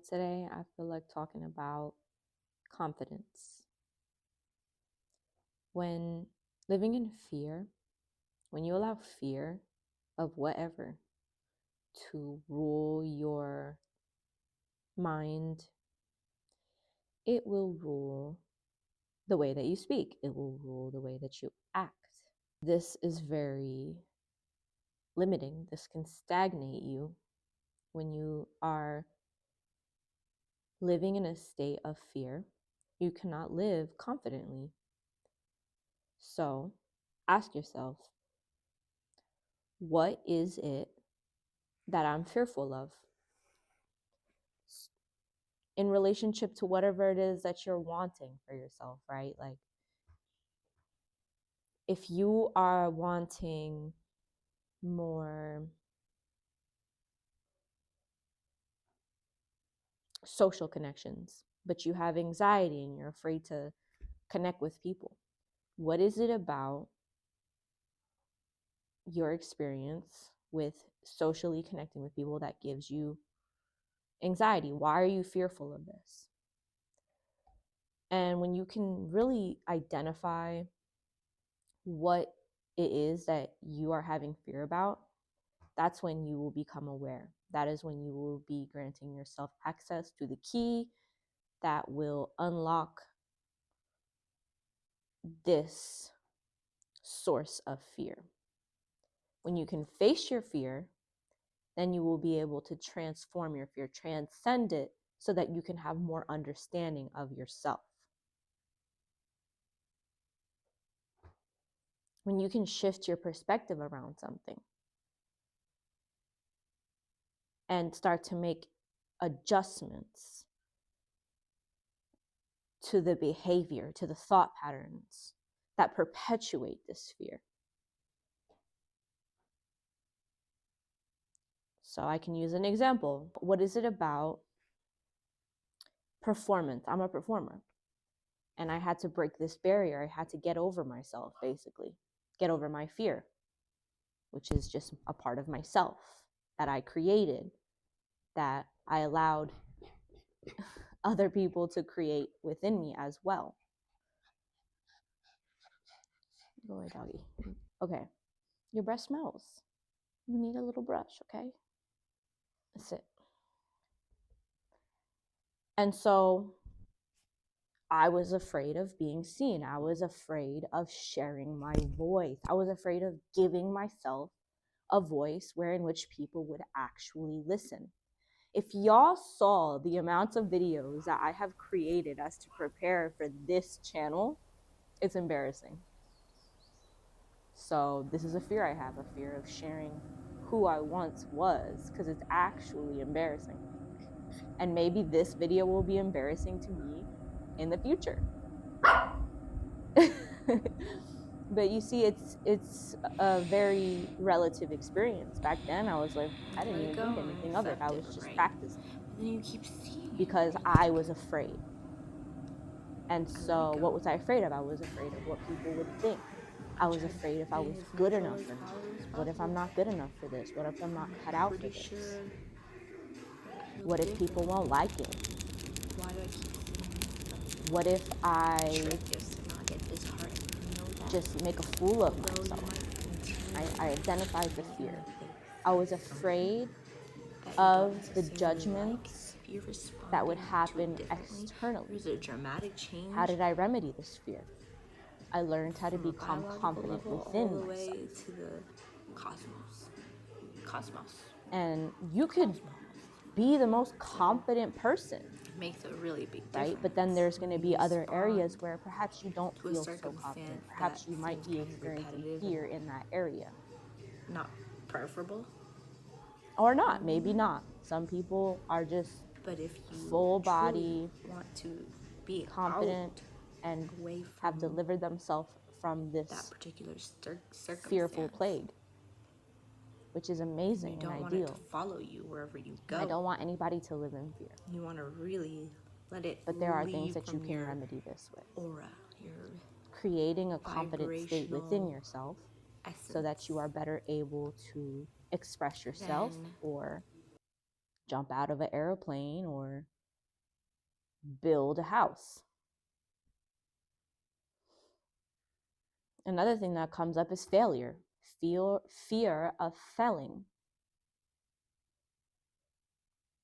Today, I feel like talking about confidence. When living in fear, when you allow fear of whatever to rule your mind, it will rule the way that you speak, it will rule the way that you act. This is very limiting. This can stagnate you when you are living in a state of fear. You cannot live confidently. So ask yourself, what is it that I'm fearful of in relationship to whatever it is that you're wanting for yourself, right? Like, if you are wanting more social connections, but you have anxiety and you're afraid to connect with people, what is it about your experience with socially connecting with people that gives you anxiety? Why are you fearful of this? And when you can really identify what it is that you are having fear about, that's when you will become aware. That is when you will be granting yourself access to the key that will unlock this source of fear. When you can face your fear, then you will be able to transform your fear, transcend it, so that you can have more understanding of yourself. When you can shift your perspective around something and start to make adjustments to the behavior, to the thought patterns that perpetuate this fear. So I can use an example. What is it about performance? I'm a performer, and I had to break this barrier. I had to get over myself, basically, get over my fear, which is just a part of myself that I created, that I allowed other people to create within me as well. Go away, doggy. Okay, your breath smells. You need a little brush, okay? That's it. And so I was afraid of being seen. I was afraid of sharing my voice. I was afraid of giving myself a voice wherein which people would actually listen. If y'all saw the amounts of videos that I have created as to prepare for this channel, it's embarrassing. So this is a fear I have, a fear of sharing who I once was, because it's actually embarrassing. And maybe this video will be embarrassing to me in the future. But you see, it's a very relative experience. Back then I was like, I didn't even think anything of it. I was just practicing. But then you keep seeing because I was afraid. And so what was I afraid of? I was afraid of what people would think. I was afraid if I was good enough or not. What if I'm not good enough for this? What if I'm not cut out for this? What if people won't like it? Why do I keep seeing What if I just make a fool of myself? I identified the fear. I was afraid of the judgments that would happen externally. There's a dramatic change. How did I remedy this fear? I learned how to from a become biological confident level within all the myself. way to the cosmos. And you could be the most confident person, It makes a really big right? difference. But then there's going to be You other respond areas where perhaps you don't to a feel so circumstance confident. that Perhaps you might seems be kind of experiencing repetitive fear in that area. not preferable. Or not, maybe not. Some people are just But if you full truly body, want to be confident, and away have from delivered themselves from that this particular circumstance, fearful plague, which is you amazing and don't want it to ideal. follow you wherever you go. I don't want anybody to live in fear. You want to really let it But there are leave things that you from can your remedy this with. aura, your Creating a confident state within vibrational yourself essence. so that you are better able to express yourself Then or jump out of an airplane or build a house. Another thing that comes up is failure, fear of failing.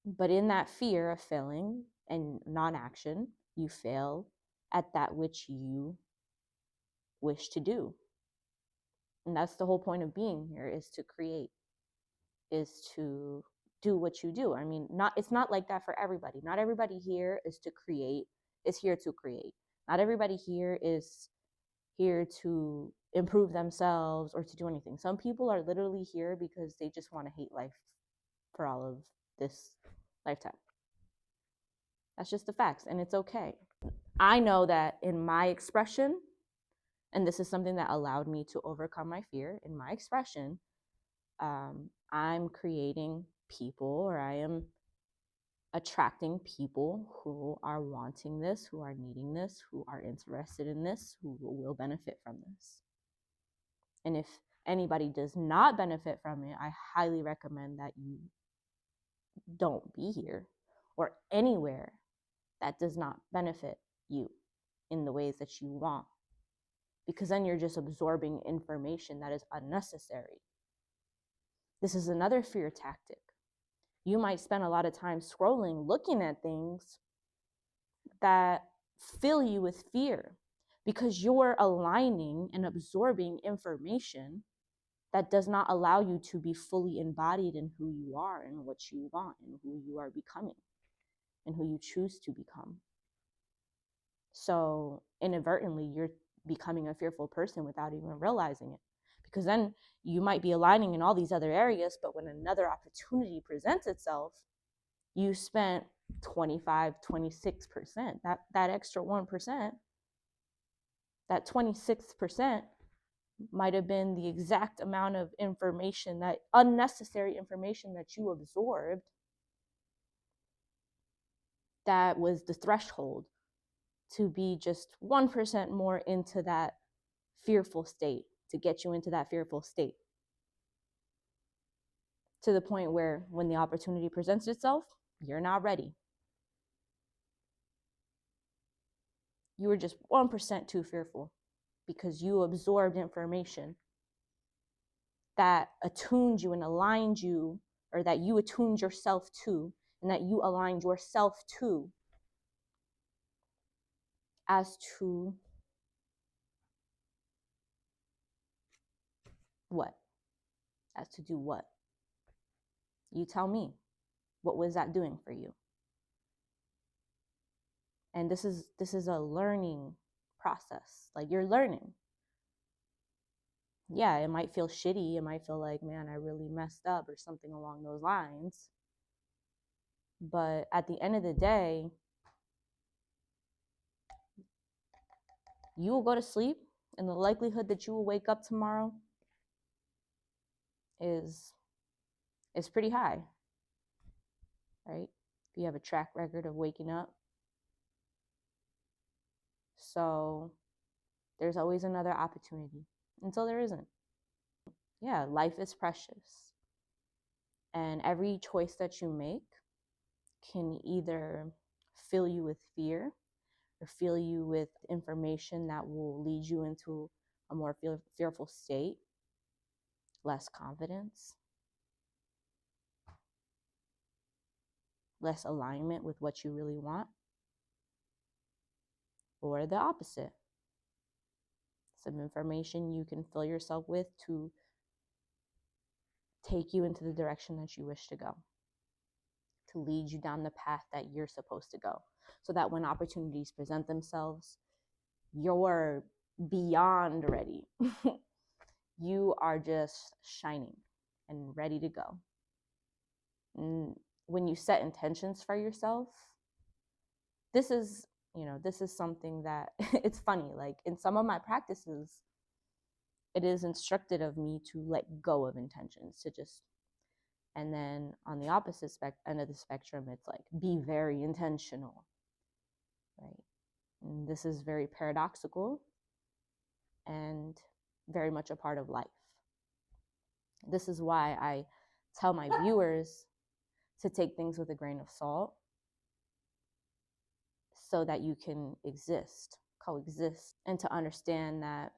But in that fear of failing and non-action, you fail at that which you wish to do. And that's the whole point of being here, is to create, is to do what you do. I mean, it's not like that for everybody. Not everybody here is here to create. Not everybody here is here to improve themselves or to do anything. Some people are literally here because they just want to hate life for all of this lifetime. That's just the facts, and it's okay. I know that in my expression, and this is something that allowed me to overcome my fear, in my expression, I'm creating people, or I am attracting people who are wanting this, who are needing this, who are interested in this, who will benefit from this. And if anybody does not benefit from it, I highly recommend that you don't be here or anywhere that does not benefit you in the ways that you want, because then you're just absorbing information that is unnecessary. This is another fear tactic. You might spend a lot of time scrolling, looking at things that fill you with fear because you're aligning and absorbing information that does not allow you to be fully embodied in who you are and what you want and who you are becoming and who you choose to become. So inadvertently, you're becoming a fearful person without even realizing it, because then you might be aligning in all these other areas, but when another opportunity presents itself, you spent 25, 26%, that extra 1%, that 26% might have been the exact amount of information, that unnecessary information that you absorbed, that was the threshold to be just 1% more into that fearful state, to get you into that fearful state, to the point where when the opportunity presents itself, you're not ready. You were just 1% too fearful because you absorbed information that attuned you and aligned you, or that you attuned yourself to, and that you aligned yourself to, as to what? As to do what? You tell me. What was that doing for you? And this is a learning process. Like, you're learning. Yeah, it might feel shitty. It might feel like, man, I really messed up or something along those lines. But at the end of the day, you will go to sleep, and the likelihood that you will wake up tomorrow is pretty high, right? If you have a track record of waking up. So there's always another opportunity until there isn't. Yeah, life is precious. And every choice that you make can either fill you with fear or fill you with information that will lead you into a more fearful state, less confidence, less alignment with what you really want, or the opposite. Some information you can fill yourself with to take you into the direction that you wish to go, to lead you down the path that you're supposed to go, so that when opportunities present themselves, you're beyond ready. You are just shining and ready to go. And when you set intentions for yourself, this is something that it's funny. Like, in some of my practices, it is instructed of me to let go of intentions, to just, and then on the opposite end of the spectrum, it's like, be very intentional, right? And this is very paradoxical and very much a part of life. This is why I tell my viewers to take things with a grain of salt so that you can coexist, and to understand that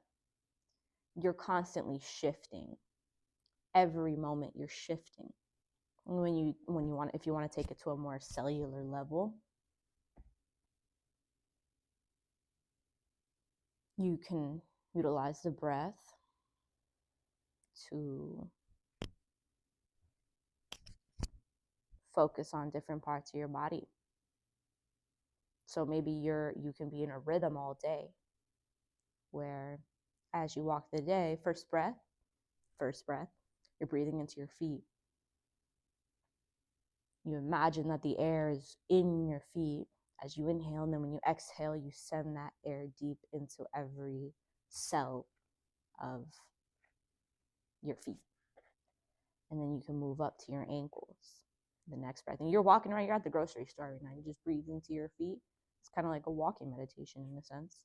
you're constantly shifting. Every moment you're shifting. If you want to take it to a more cellular level, you can utilize the breath to focus on different parts of your body. So maybe you can be in a rhythm all day where as you walk the day, first breath, you're breathing into your feet. You imagine that the air is in your feet as you inhale, and then when you exhale, you send that air deep into every cell of your feet. And then you can move up to your ankles. The next breath. And you're walking around, you're at the grocery store right now. You just breathe into your feet. It's kind of like a walking meditation in a sense.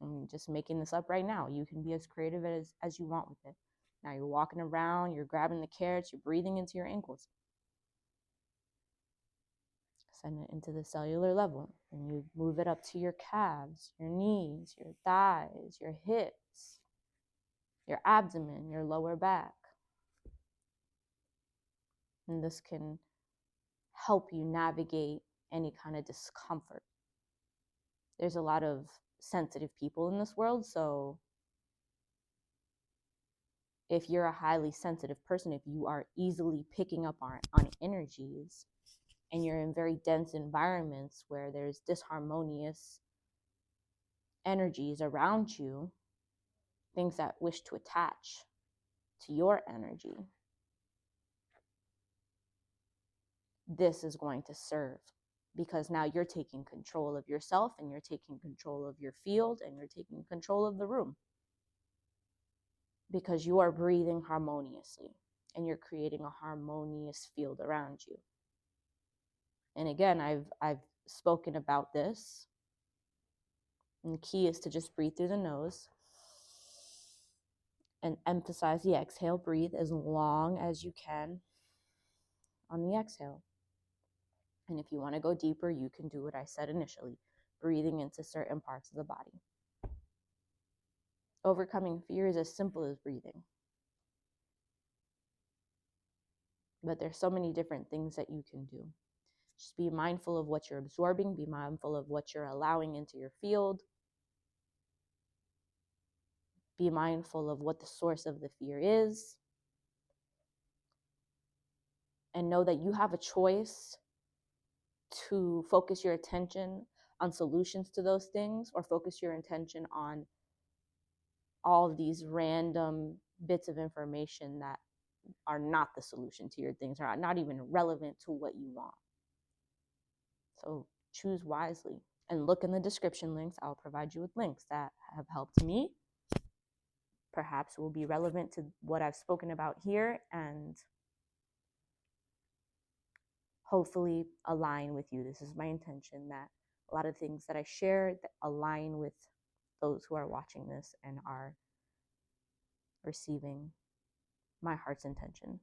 I'm just making this up right now. You can be as creative as you want with it. Now you're walking around, you're grabbing the carrots, you're breathing into your ankles. Send it into the cellular level. And you move it up to your calves, your knees, your thighs, your hips, your abdomen, your lower back. And this can help you navigate any kind of discomfort. There's a lot of sensitive people in this world, so if you're a highly sensitive person, if you are easily picking up on energies, and you're in very dense environments where there's disharmonious energies around you, things that wish to attach to your energy, this is going to serve, because now you're taking control of yourself, and you're taking control of your field, and you're taking control of the room, because you are breathing harmoniously and you're creating a harmonious field around you. And again, I've spoken about this, and the key is to just breathe through the nose and emphasize the exhale. Breathe as long as you can on the exhale. And if you want to go deeper, you can do what I said initially, breathing into certain parts of the body. Overcoming fear is as simple as breathing. But there's so many different things that you can do. Just be mindful of what you're absorbing. Be mindful of what you're allowing into your field. Be mindful of what the source of the fear is. And know that you have a choice to focus your attention on solutions to those things, or focus your attention on all of these random bits of information that are not the solution to your things, are not even relevant to what you want. So choose wisely, and look in the description links. I'll provide you with links that have helped me, perhaps will be relevant to what I've spoken about here, and hopefully align with you. This is my intention, that a lot of things that I share that align with those who are watching this and are receiving my heart's intention.